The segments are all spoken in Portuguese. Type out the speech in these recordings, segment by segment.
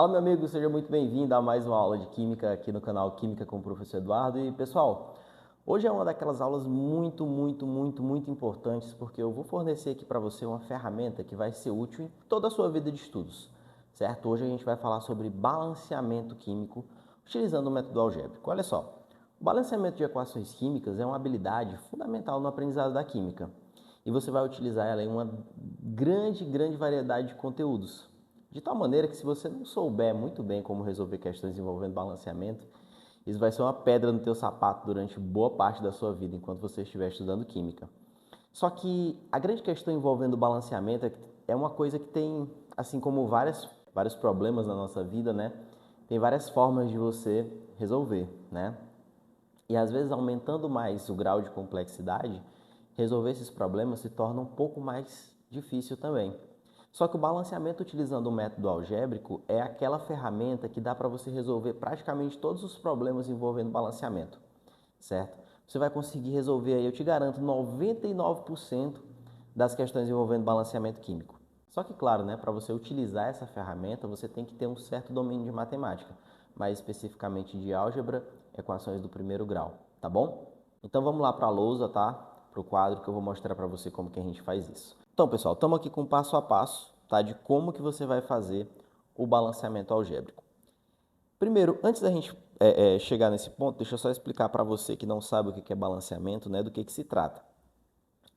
Fala, meu amigo, seja muito bem-vindo a mais uma aula de Química aqui no canal Química com o Professor Eduardo. E, pessoal, hoje é uma daquelas aulas muito importantes, porque eu vou fornecer aqui para você uma ferramenta que vai ser útil em toda a sua vida de estudos, certo? Hoje a gente vai falar sobre balanceamento químico utilizando o método algébrico. Olha só, o balanceamento de equações químicas é uma habilidade fundamental no aprendizado da química e você vai utilizar ela em uma grande variedade de conteúdos. De tal maneira que se você não souber muito bem como resolver questões envolvendo balanceamento, isso vai ser uma pedra no teu sapato durante boa parte da sua vida, enquanto você estiver estudando química. Só que a grande questão envolvendo o balanceamento é uma coisa que tem, assim como vários problemas na nossa vida, né? Tem várias formas de você resolver, né? E às vezes, aumentando mais o grau de complexidade, resolver esses problemas se torna um pouco mais difícil também. Só que o balanceamento utilizando o método algébrico é aquela ferramenta que dá para você resolver praticamente todos os problemas envolvendo balanceamento, certo? Você vai conseguir resolver aí, eu te garanto, 99% das questões envolvendo balanceamento químico. Só que, claro, né, para você utilizar essa ferramenta, você tem que ter um certo domínio de matemática, mais especificamente de álgebra, equações do primeiro grau, tá bom? Então vamos lá para a lousa, tá? Para o quadro que eu vou mostrar para você como que a gente faz isso. Então, pessoal, estamos aqui com o passo a passo, tá? De como que você vai fazer o balanceamento algébrico. Primeiro, antes da gente chegar nesse ponto, deixa eu só explicar para você que não sabe o que é balanceamento, né, do que se trata.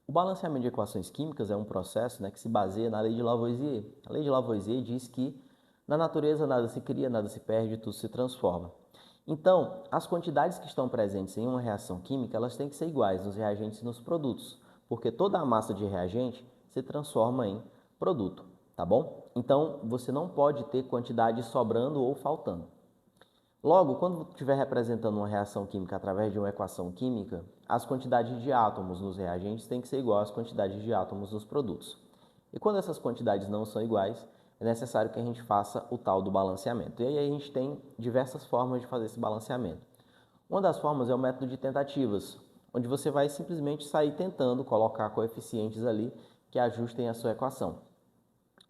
O balanceamento de equações químicas é um processo, né, que se baseia na lei de Lavoisier. A lei de Lavoisier diz que na natureza nada se cria, nada se perde, tudo se transforma. Então, as quantidades que estão presentes em uma reação química, elas têm que ser iguais nos reagentes e nos produtos, porque toda a massa de reagente se transforma em produto, tá bom? Então, você não pode ter quantidade sobrando ou faltando. Logo, quando estiver representando uma reação química através de uma equação química, as quantidades de átomos nos reagentes têm que ser iguais às quantidades de átomos nos produtos. E quando essas quantidades não são iguais, é necessário que a gente faça o tal do balanceamento. E aí a gente tem diversas formas de fazer esse balanceamento. Uma das formas é o método de tentativas, onde você vai simplesmente sair tentando colocar coeficientes ali que ajustem a sua equação.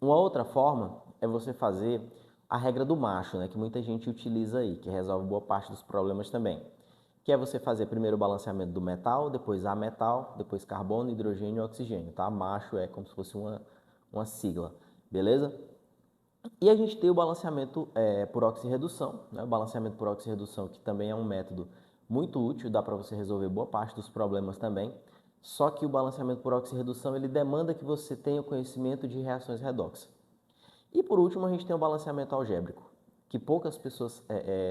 Uma outra forma é você fazer a regra do macho, né, que muita gente utiliza aí, que resolve boa parte dos problemas também. Que é você fazer primeiro o balanceamento do metal, depois ametal, depois carbono, hidrogênio e oxigênio, tá? Macho é como se fosse uma sigla, beleza? E a gente tem o balanceamento por oxirredução, né? O balanceamento por oxirredução, que também é um método muito útil, dá para você resolver boa parte dos problemas também. Só que o balanceamento por oxirredução, ele demanda que você tenha o conhecimento de reações redox. E por último, a gente tem o balanceamento algébrico, que poucas pessoas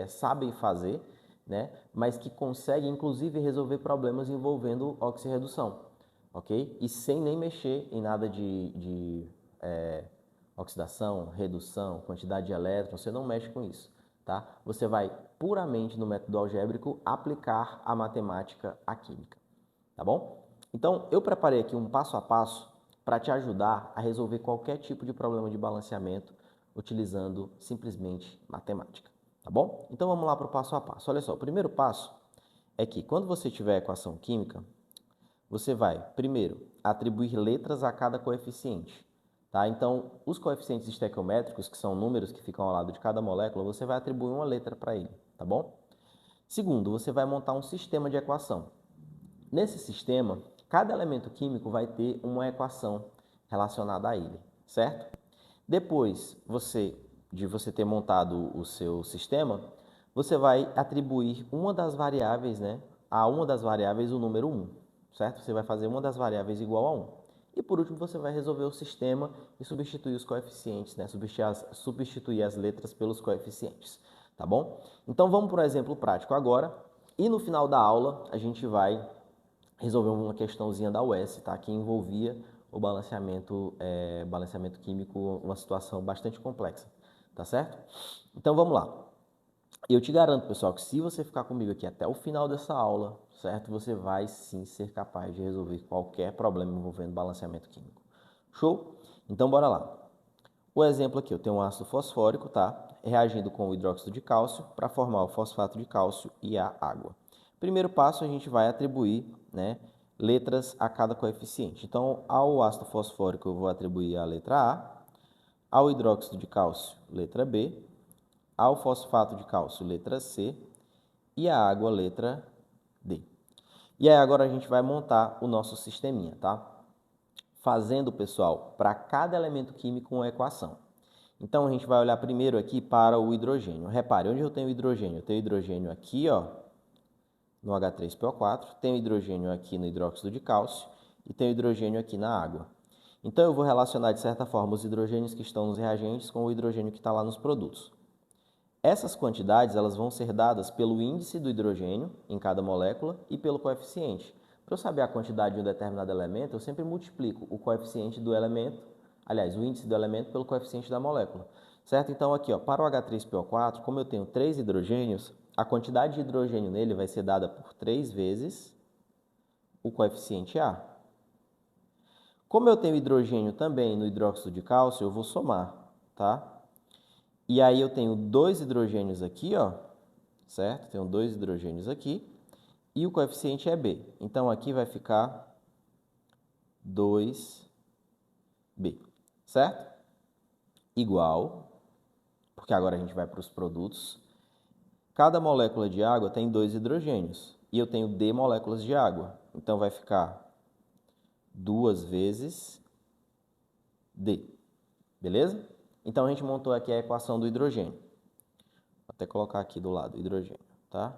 sabem fazer, né? Mas que conseguem, inclusive, resolver problemas envolvendo oxirredução, ok? E sem nem mexer em nada de oxidação, redução, quantidade de elétrons, você não mexe com isso, tá? Você vai puramente no método algébrico aplicar a matemática à química, tá bom? Então, eu preparei aqui um passo a passo para te ajudar a resolver qualquer tipo de problema de balanceamento utilizando simplesmente matemática, tá bom? Então, vamos lá para o passo a passo. Olha só, o primeiro passo é que quando você tiver a equação química, você vai, primeiro, atribuir letras a cada coeficiente, tá? Então, os coeficientes estequiométricos, que são números que ficam ao lado de cada molécula, você vai atribuir uma letra para ele, tá bom? Segundo, você vai montar um sistema de equação. Nesse sistema, cada elemento químico vai ter uma equação relacionada a ele, certo? Depois de você ter montado o seu sistema, você vai atribuir uma das variáveis, né, a uma das variáveis o número 1, certo? Você vai fazer uma das variáveis igual a 1. E por último, você vai resolver o sistema e substituir os coeficientes, né? Substituir as letras pelos coeficientes, tá bom? Então vamos para o exemplo prático agora. E no final da aula, a gente vai resolver uma questãozinha da UES, tá? Que envolvia o balanceamento químico, uma situação bastante complexa, tá certo? Então vamos lá. Eu te garanto, pessoal, que se você ficar comigo aqui até o final dessa aula, certo? Você vai sim ser capaz de resolver qualquer problema envolvendo balanceamento químico. Show? Então bora lá. O exemplo aqui, eu tenho um ácido fosfórico, tá? Reagindo com o hidróxido de cálcio para formar o fosfato de cálcio e a água. Primeiro passo, a gente vai atribuir, né, letras a cada coeficiente. Então, ao ácido fosfórico eu vou atribuir a letra A, ao hidróxido de cálcio, letra B, ao fosfato de cálcio, letra C, e a água, letra D. E aí agora a gente vai montar o nosso sisteminha, tá? Fazendo, pessoal, para cada elemento químico uma equação. Então, a gente vai olhar primeiro aqui para o hidrogênio. Repare, onde eu tenho hidrogênio? Eu tenho hidrogênio aqui, ó, no H3PO4, tenho hidrogênio aqui no hidróxido de cálcio e tenho hidrogênio aqui na água. Então, eu vou relacionar, de certa forma, os hidrogênios que estão nos reagentes com o hidrogênio que está lá nos produtos. Essas quantidades elas vão ser dadas pelo índice do hidrogênio em cada molécula e pelo coeficiente. Para eu saber a quantidade de um determinado elemento, eu sempre multiplico o coeficiente do elemento, aliás, o índice do elemento pelo coeficiente da molécula. Certo? Então, aqui, ó, para o H3PO4, como eu tenho 3 hidrogênios, a quantidade de hidrogênio nele vai ser dada por 3 vezes o coeficiente A. Como eu tenho hidrogênio também no hidróxido de cálcio, eu vou somar, tá? E aí eu tenho 2 hidrogênios aqui, ó, certo? Tenho 2 hidrogênios aqui e o coeficiente é B. Então, aqui vai ficar 2B, certo? Igual, porque agora a gente vai para os produtos. Cada molécula de água tem 2 hidrogênios e eu tenho D moléculas de água. Então, vai ficar 2 vezes D, beleza? Então, a gente montou aqui a equação do hidrogênio. Vou até colocar aqui do lado, hidrogênio, tá?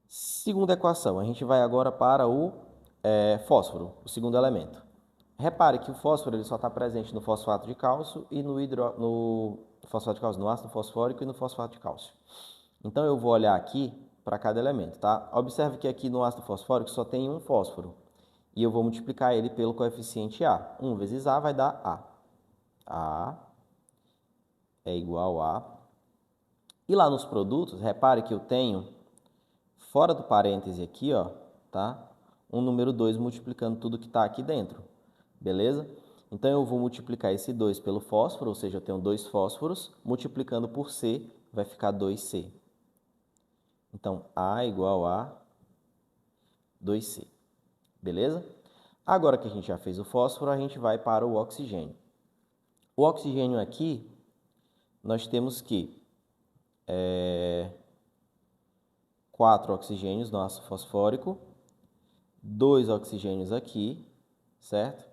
Segunda equação, a gente vai agora para o fósforo, o segundo elemento. Repare que o fósforo ele só está presente no fosfato de cálcio e no fosfato de cálcio, no ácido fosfórico e no fosfato de cálcio. Então, eu vou olhar aqui para cada elemento, tá? Observe que aqui no ácido fosfórico só tem um fósforo. E eu vou multiplicar ele pelo coeficiente A. 1 vezes A vai dar A. A é igual a... E lá nos produtos, repare que eu tenho, fora do parêntese aqui, ó, tá? Um número 2 multiplicando tudo que está aqui dentro. Beleza? Então, eu vou multiplicar esse 2 pelo fósforo, ou seja, eu tenho 2 fósforos, multiplicando por C, vai ficar 2C. Então, A igual a 2C. Beleza? Agora que a gente já fez o fósforo, a gente vai para o oxigênio. O oxigênio aqui, nós temos que 4 oxigênios no ácido fosfórico, 2 oxigênios aqui, certo?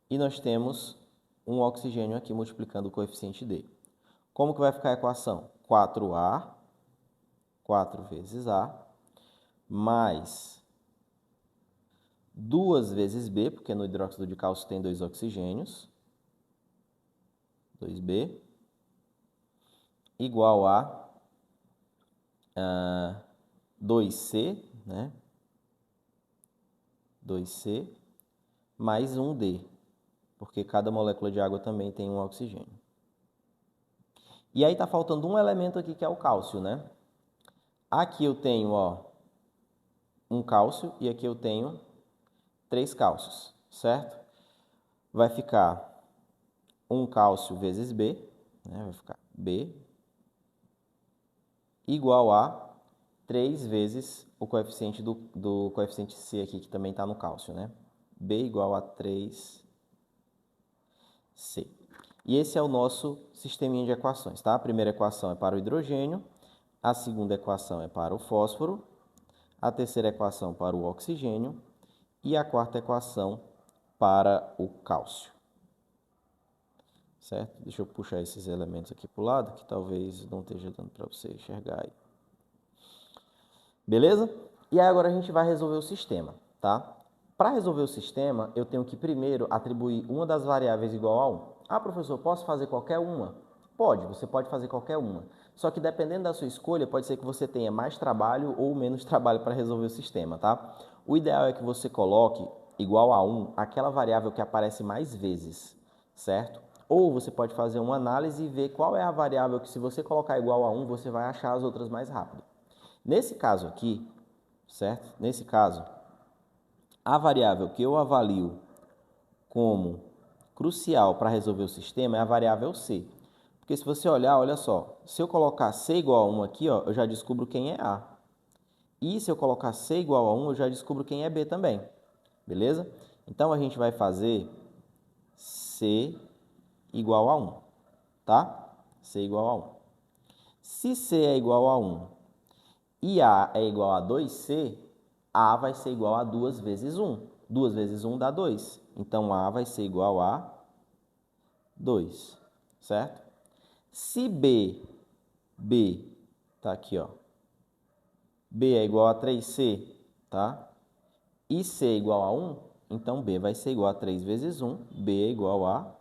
E nós temos um oxigênio aqui multiplicando o coeficiente D. Como que vai ficar a equação? 4A, 4 vezes A, mais 2 vezes B, porque no hidróxido de cálcio tem 2 oxigênios, 2B, igual a 2C, né? 2C, mais 1D, porque cada molécula de água também tem um oxigênio. E aí está faltando um elemento aqui que é o cálcio, né? Aqui eu tenho, ó, um cálcio e aqui eu tenho 3 cálcios, certo? Vai ficar 1 cálcio vezes B, né? Vai ficar B igual a 3 vezes o coeficiente do coeficiente C aqui, que também está no cálcio, né? B igual a 3C. E esse é o nosso sisteminha de equações, tá? A primeira equação é para o hidrogênio, a segunda equação é para o fósforo, a terceira equação para o oxigênio e a quarta equação para o cálcio. Certo? Deixa eu puxar esses elementos aqui para o lado, que talvez não esteja dando para você enxergar aí. Beleza? E aí agora a gente vai resolver o sistema, tá? Para resolver o sistema, eu tenho que primeiro atribuir uma das variáveis igual a 1. Ah, professor, posso fazer qualquer uma? Pode, você pode fazer qualquer uma. Só que dependendo da sua escolha, pode ser que você tenha mais trabalho ou menos trabalho para resolver o sistema, tá? O ideal é que você coloque igual a 1 aquela variável que aparece mais vezes, certo? Ou você pode fazer uma análise e ver qual é a variável que, se você colocar igual a 1, você vai achar as outras mais rápido. Nesse caso aqui, certo? Nesse caso, a variável que eu avalio como crucial para resolver o sistema é a variável C. Porque se você olhar, olha só, se eu colocar C igual a 1 aqui, ó, eu já descubro quem é A. E se eu colocar C igual a 1, eu já descubro quem é B também. Beleza? Então, a gente vai fazer C igual a 1, tá? C igual a 1. Se C é igual a 1 e A é igual a 2C, A vai ser igual a 2 vezes 1. 2 vezes 1 dá 2. Então, A vai ser igual a 2, certo? Se B, tá aqui, ó. B é igual a 3C, tá? E C é igual a 1, então B vai ser igual a 3 vezes 1. B é igual a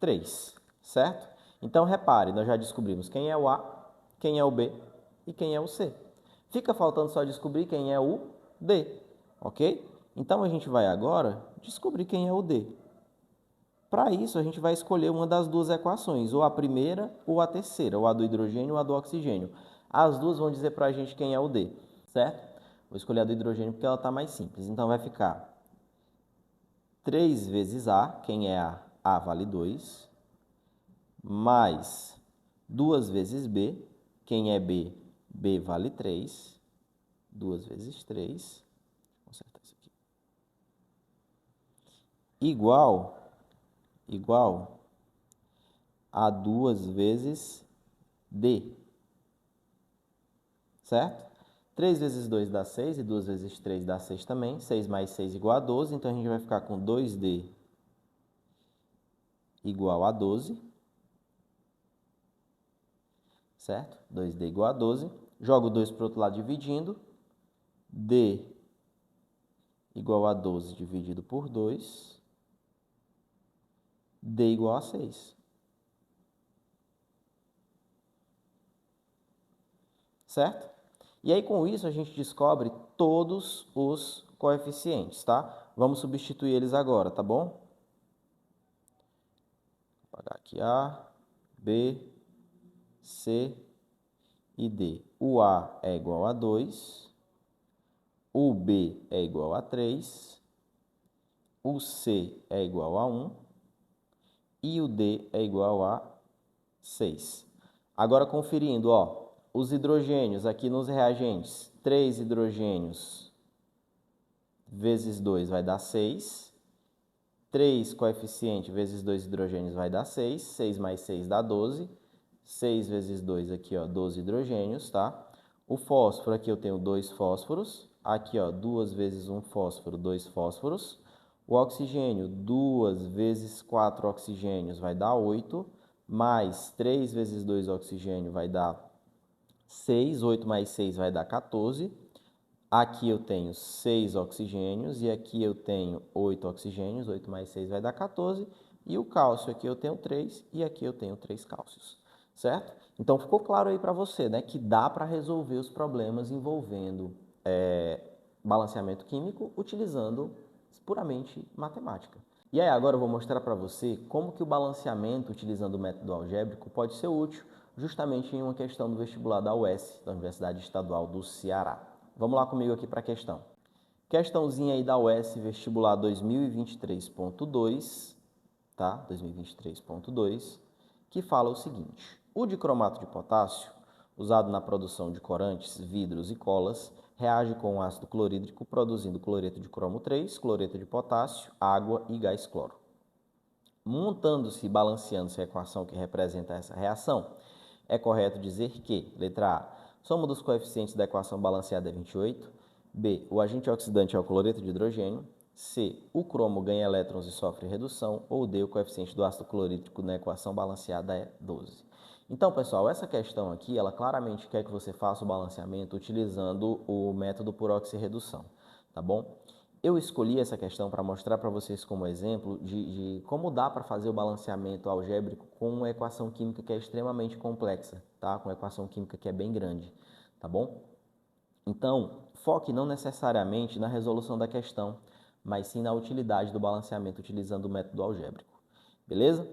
3, certo? Então, repare, nós já descobrimos quem é o A, quem é o B e quem é o C. Fica faltando só descobrir quem é o D, ok? Então, a gente vai agora descobrir quem é o D. Para isso, a gente vai escolher uma das duas equações, ou a primeira ou a terceira, ou a do hidrogênio ou a do oxigênio. As duas vão dizer para a gente quem é o D, certo? Vou escolher a do hidrogênio porque ela está mais simples. Então, vai ficar 3 vezes A, quem é A? A vale 2, mais 2 vezes B, quem é B? B vale 3, 2 vezes 3, vou consertar isso aqui, igual a 2 vezes D, certo? 3 vezes 2 dá 6 e 2 vezes 3 dá 6 também. 6 mais 6 igual a 12, então a gente vai ficar com 2D igual a 12, certo? 2D igual a 12. Jogo 2 para o outro lado dividindo. D igual a 12 dividido por 2. D igual a 6. Certo? E aí, com isso, a gente descobre todos os coeficientes, tá? Vamos substituir eles agora, tá bom? Vou apagar aqui A, B, C e D. O A é igual a 2, o B é igual a 3, o C é igual a 1 e o D é igual a 6. Agora, conferindo, ó, os hidrogênios aqui nos reagentes. 3 hidrogênios vezes 2 vai dar 6. 3 coeficiente vezes 2 hidrogênios vai dar 6. 6 mais 6 dá 12. 6 vezes 2 aqui, ó, 12 hidrogênios, tá? O fósforo aqui eu tenho 2 fósforos. Aqui, ó, 2 vezes 1 fósforo, 2 fósforos. O oxigênio, 2 vezes 4 oxigênios vai dar 8. Mais 3 vezes 2 oxigênio vai dar 6. 8 mais 6 vai dar 14. Aqui eu tenho 6 oxigênios e aqui eu tenho 8 oxigênios. 8 mais 6 vai dar 14. E o cálcio aqui eu tenho 3 e aqui eu tenho 3 cálcios, certo? Então, ficou claro aí para você, né, que dá para resolver os problemas envolvendo balanceamento químico utilizando puramente matemática. E aí, agora eu vou mostrar para você como que o balanceamento utilizando o método algébrico pode ser útil justamente em uma questão do vestibular da UES, da Universidade Estadual do Ceará. Vamos lá comigo aqui para a questão. Questãozinha aí da UES vestibular 2023.2, tá? 2023.2, que fala o seguinte: o dicromato de potássio, usado na produção de corantes, vidros e colas, reage com o ácido clorídrico, produzindo cloreto de cromo 3, cloreto de potássio, água e gás cloro. Montando-se e balanceando-se a equação que representa essa reação, é correto dizer que, letra A, soma dos coeficientes da equação balanceada é 28, B, o agente oxidante é o cloreto de hidrogênio, C, o cromo ganha elétrons e sofre redução, ou D, o coeficiente do ácido clorídrico na equação balanceada é 12. Então, pessoal, essa questão aqui, ela claramente quer que você faça o balanceamento utilizando o método por oxirredução, tá bom? Eu escolhi essa questão para mostrar para vocês como exemplo de como dá para fazer o balanceamento algébrico com uma equação química que é extremamente complexa, tá? Com uma equação química que é bem grande, tá bom? Então, foque não necessariamente na resolução da questão, mas sim na utilidade do balanceamento utilizando o método algébrico, beleza?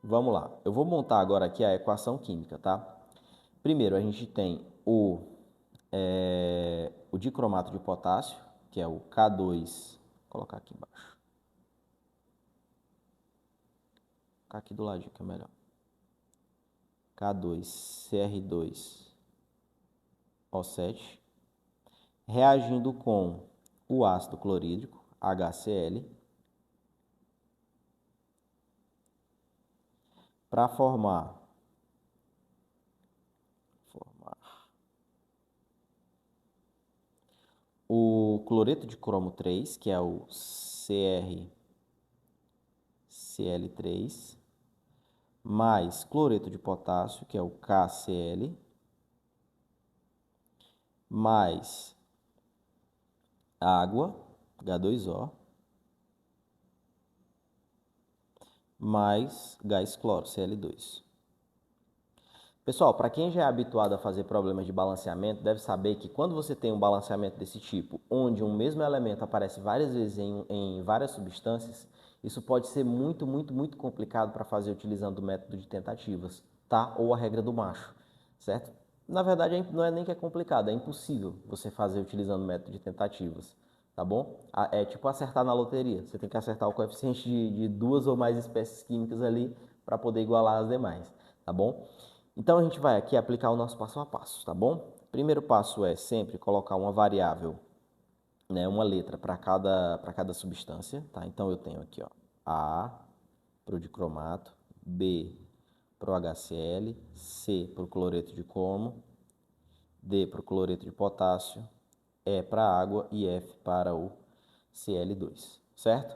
Vamos lá. Eu vou montar agora aqui a equação química, tá? Primeiro, a gente tem o dicromato de potássio, que é o K2, vou colocar aqui embaixo. Vou colocar aqui do ladinho que é melhor. K2CR2O7, reagindo com o ácido clorídrico, HCl, para formar o cloreto de cromo 3, que é o CrCl3, mais cloreto de potássio, que é o KCl, mais água, H2O, mais gás cloro, Cl2. Pessoal, para quem já é habituado a fazer problemas de balanceamento, deve saber que quando você tem um balanceamento desse tipo, onde um mesmo elemento aparece várias vezes em várias substâncias, isso pode ser muito complicado para fazer utilizando o método de tentativas, tá? Ou a regra do macho, certo? Na verdade, não é nem que é complicado, é impossível você fazer utilizando o método de tentativas, tá bom? É tipo acertar na loteria, você tem que acertar o coeficiente de duas ou mais espécies químicas ali para poder igualar as demais, tá bom? Então, a gente vai aqui aplicar o nosso passo a passo, tá bom? Primeiro passo é sempre colocar uma variável, né, uma letra para cada substância, tá? Então, eu tenho aqui, ó, A para o dicromato, B para o HCl, C para o cloreto de cromo, D para o cloreto de potássio, E para a água e F para o Cl2, certo?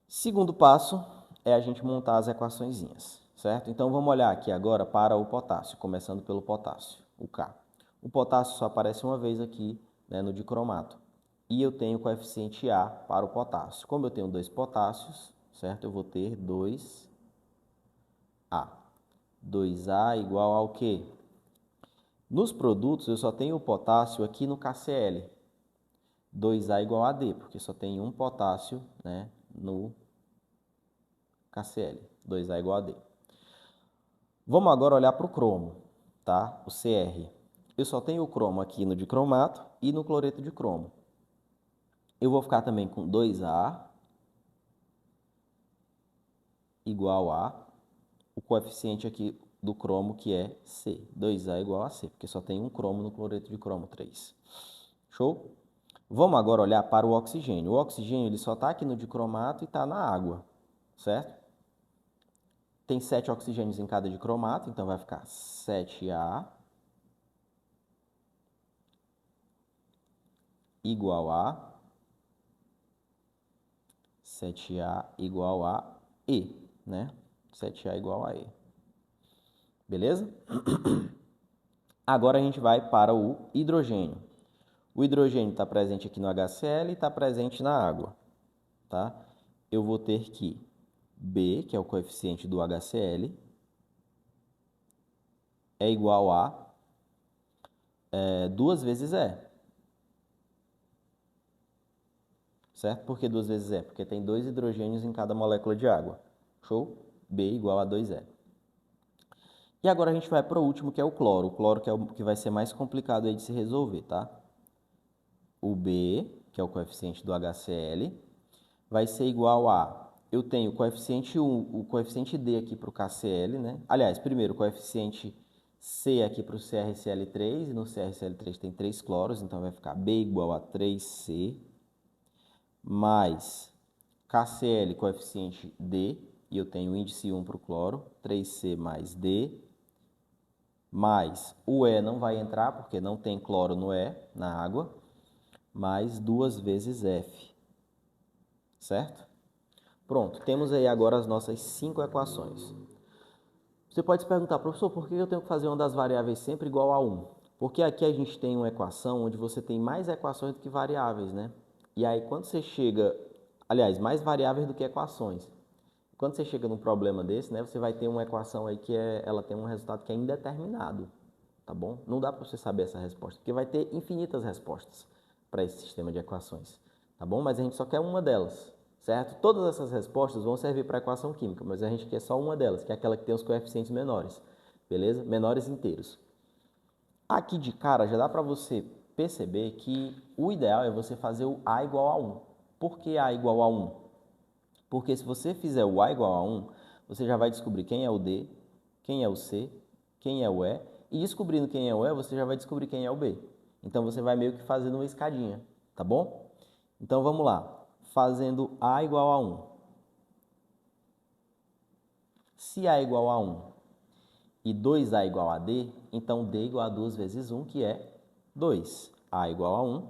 Segundo passo é a gente montar as equaçõezinhas, certo? Então, vamos olhar aqui agora para o potássio, começando pelo potássio, o K. O potássio só aparece uma vez aqui, né, no dicromato. E eu tenho o coeficiente A para o potássio. Como eu tenho dois potássios, certo? Eu vou ter 2A. 2A igual ao quê? Nos produtos, eu só tenho o potássio aqui no KCl. 2A igual a D, porque só tem um potássio, né, no KCl. 2A igual a D. Vamos agora olhar para o cromo, tá? O Cr. Eu só tenho o cromo aqui no dicromato e no cloreto de cromo. Eu vou ficar também com 2A igual a o coeficiente aqui do cromo, que é C. 2A igual a C, porque só tem um cromo no cloreto de cromo 3. Show? Vamos agora olhar para o oxigênio. O oxigênio ele só está aqui no dicromato e está na água, certo? Tem 7 oxigênios em cada dicromato, então vai ficar 7A igual a 7A igual a E, né? 7A igual a E. Beleza? Agora a gente vai para o hidrogênio. O hidrogênio está presente aqui no HCl e está presente na água, tá? Eu vou ter que B, que é o coeficiente do HCl, é igual a 2 vezes E. Certo? Por que 2 vezes E? Porque tem 2 hidrogênios em cada molécula de água. Show? B igual a 2E. E agora a gente vai para o último, que é o cloro. O cloro que é o que vai ser mais complicado aí de se resolver, tá? O B, que é o coeficiente do HCl, vai ser igual a... Eu tenho o coeficiente 1, o coeficiente D aqui para o KCl, né? Aliás, primeiro, o coeficiente C aqui para o CrCl3, e no CrCl3 tem 3 cloros, então vai ficar B igual a 3C, mais KCl, coeficiente D, e eu tenho índice 1 para o cloro, 3C mais D, mais o E não vai entrar, porque não tem cloro no E, na água, mais 2 vezes F, certo? Pronto, temos aí agora as nossas 5 equações. Você pode se perguntar, professor, por que eu tenho que fazer uma das variáveis sempre igual a 1? Porque aqui a gente tem uma equação onde você tem mais equações do que variáveis, né? E aí quando você chega, aliás, mais variáveis do que equações. Quando você chega num problema desse, né, você vai ter uma equação aí que ela tem um resultado que é indeterminado, tá bom? Não dá para você saber essa resposta, porque vai ter infinitas respostas para esse sistema de equações, tá bom? Mas a gente só quer uma delas, certo? Todas essas respostas vão servir para a equação química, mas a gente quer só uma delas, que é aquela que tem os coeficientes menores, beleza? Menores inteiros. Aqui de cara já dá para você perceber que o ideal é você fazer o A igual a 1. Por que A igual a 1? Porque se você fizer o A igual a 1, você já vai descobrir quem é o D, quem é o C, quem é o E, e descobrindo quem é o E, você já vai descobrir quem é o B. Então, você vai meio que fazendo uma escadinha, tá bom? Então, vamos lá. Fazendo A igual a 1. Se A igual a 1 e 2A igual a D, então D igual a 2 vezes 1, que é 2. A igual a 1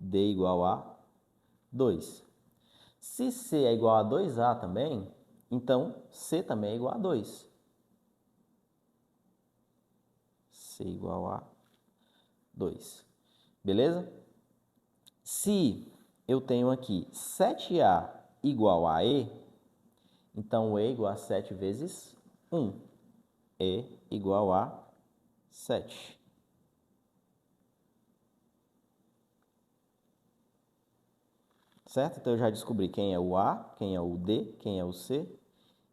D igual a 2. Se C é igual a 2A também, então C também é igual a 2. C igual a 2. Beleza? Se eu tenho aqui 7A igual a E, então E igual a 7 vezes 1. E igual a 7. Certo? Então eu já descobri quem é o A, quem é o D, quem é o C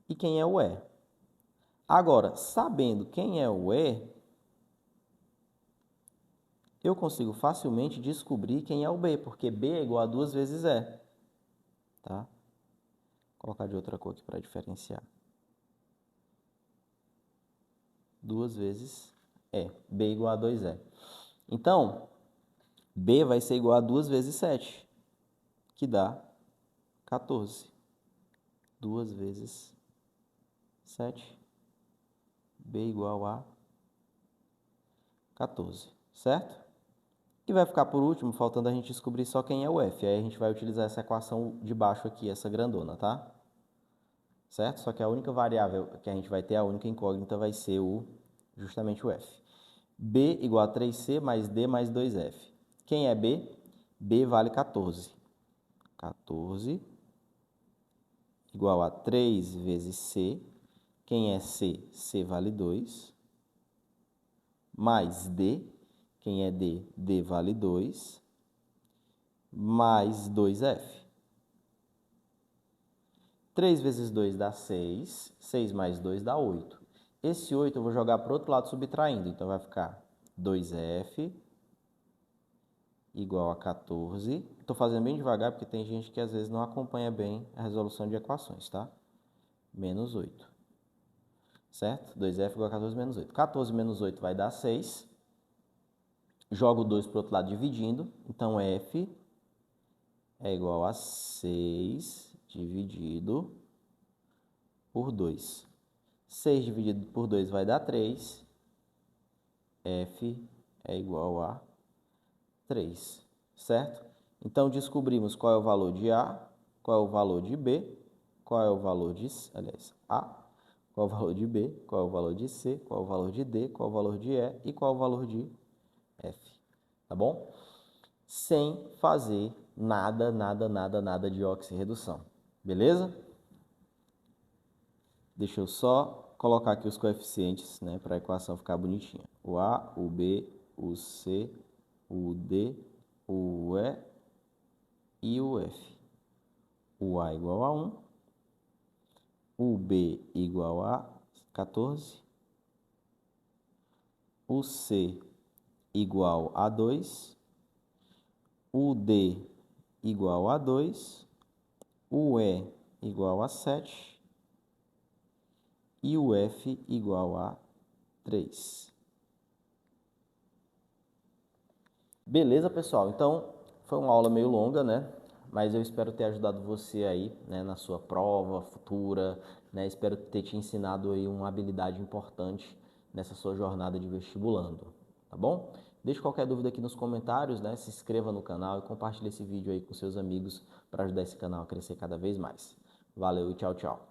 e quem é o E. Agora, sabendo quem é o E, eu consigo facilmente descobrir quem é o B, porque B é igual a 2 vezes E. Tá? Vou colocar de outra cor aqui para diferenciar. 2 vezes E. B igual a 2E. Então, B vai ser igual a 2 vezes 7, que dá 14. 2 vezes 7. B igual a 14, certo? E vai ficar por último, faltando a gente descobrir só quem é o F. Aí a gente vai utilizar essa equação de baixo aqui, essa grandona, tá? Certo? Só que a única variável que a gente vai ter, a única incógnita, vai ser justamente o F. B igual a 3C mais D mais 2F. Quem é B? B vale 14. 14 igual a 3 vezes C. Quem é C? C vale 2. Mais D. Quem é D? D vale 2. Mais 2F. 3 vezes 2 dá 6. 6 mais 2 dá 8. Esse 8 eu vou jogar para o outro lado subtraindo. Então, vai ficar 2F igual a 14. Estou fazendo bem devagar porque tem gente que às vezes não acompanha bem a resolução de equações, tá? Menos 8. Certo? 2F igual a 14 menos 8. 14 menos 8 vai dar 6. Jogo 2 para o outro lado dividindo. Então, F é igual a 6 dividido por 2. 6 dividido por 2 vai dar 3. F é igual a 3, certo? Então, descobrimos qual é o valor de A, qual é o valor de B, qual é o valor de, A, qual é o valor de B, qual é o valor de C, qual é o valor de D, qual é o valor de E e qual é o valor de F, tá bom? Sem fazer nada de oxirredução, beleza? Deixa eu só colocar aqui os coeficientes, né, para a equação ficar bonitinha. O A, o B, o C, o D, o E e o F. O A igual a 1, o B igual a 14, o C igual a 2, o D igual a 2, o E igual a 7 e o F igual a 3. Beleza, pessoal? Então, foi uma aula meio longa, né? Mas eu espero ter ajudado você aí, né, na sua prova futura, né? Espero ter te ensinado aí uma habilidade importante nessa sua jornada de vestibulando, tá bom? Deixe qualquer dúvida aqui nos comentários, né? Se inscreva no canal e compartilhe esse vídeo aí com seus amigos para ajudar esse canal a crescer cada vez mais. Valeu e tchau, tchau.